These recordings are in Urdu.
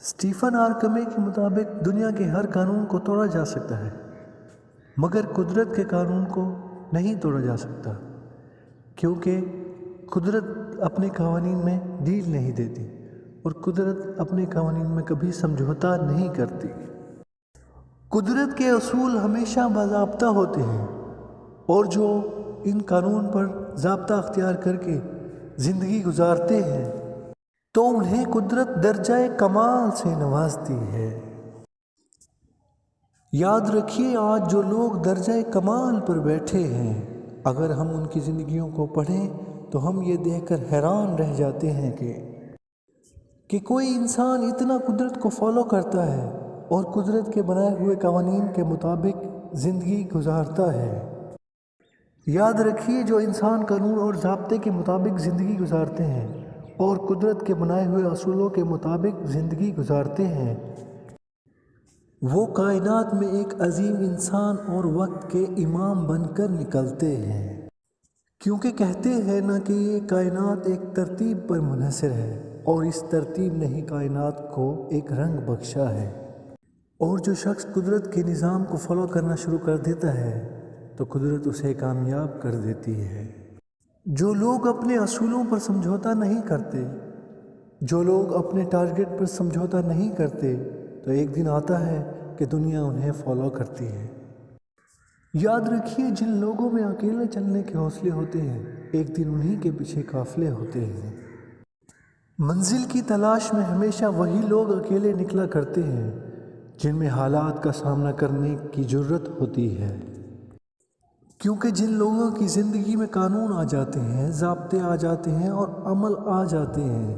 اسٹیفن آرکمے کے مطابق دنیا کے ہر قانون کو توڑا جا سکتا ہے مگر قدرت کے قانون کو نہیں توڑا جا سکتا، کیونکہ قدرت اپنے قوانین میں ڈھیل نہیں دیتی اور قدرت اپنے قوانین میں کبھی سمجھوتا نہیں کرتی۔ قدرت کے اصول ہمیشہ باضابطہ ہوتے ہیں اور جو ان قانون پر ضابطہ اختیار کر کے زندگی گزارتے ہیں تو انہیں قدرت درجہ کمال سے نوازتی ہے۔ یاد رکھیے، آج جو لوگ درجہ کمال پر بیٹھے ہیں، اگر ہم ان کی زندگیوں کو پڑھیں تو ہم یہ دیکھ کر حیران رہ جاتے ہیں کہ کوئی انسان اتنا قدرت کو فالو کرتا ہے اور قدرت کے بنائے ہوئے قوانین کے مطابق زندگی گزارتا ہے۔ یاد رکھیے، جو انسان قانون اور ضابطے کے مطابق زندگی گزارتے ہیں اور قدرت کے بنائے ہوئے اصولوں کے مطابق زندگی گزارتے ہیں، وہ کائنات میں ایک عظیم انسان اور وقت کے امام بن کر نکلتے ہیں، کیونکہ کہتے ہیں نا کہ یہ کائنات ایک ترتیب پر منحصر ہے اور اس ترتیب نے ہی کائنات کو ایک رنگ بخشا ہے۔ اور جو شخص قدرت کے نظام کو فالو کرنا شروع کر دیتا ہے تو قدرت اسے کامیاب کر دیتی ہے۔ جو لوگ اپنے اصولوں پر سمجھوتا نہیں کرتے، جو لوگ اپنے ٹارگٹ پر سمجھوتا نہیں کرتے، تو ایک دن آتا ہے کہ دنیا انہیں فالو کرتی ہے۔ یاد رکھیے، جن لوگوں میں اکیلے چلنے کے حوصلے ہوتے ہیں، ایک دن انہی کے پیچھے قافلے ہوتے ہیں۔ منزل کی تلاش میں ہمیشہ وہی لوگ اکیلے نکلا کرتے ہیں جن میں حالات کا سامنا کرنے کی جرات ہوتی ہے، کیونکہ جن لوگوں کی زندگی میں قانون آ جاتے ہیں، ضابطے آ جاتے ہیں اور عمل آ جاتے ہیں،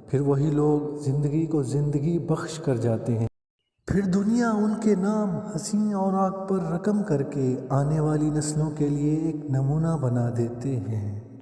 پھر وہی لوگ زندگی کو زندگی بخش کر جاتے ہیں۔ پھر دنیا ان کے نام حسین اوراق پر رقم کر کے آنے والی نسلوں کے لیے ایک نمونہ بنا دیتے ہیں۔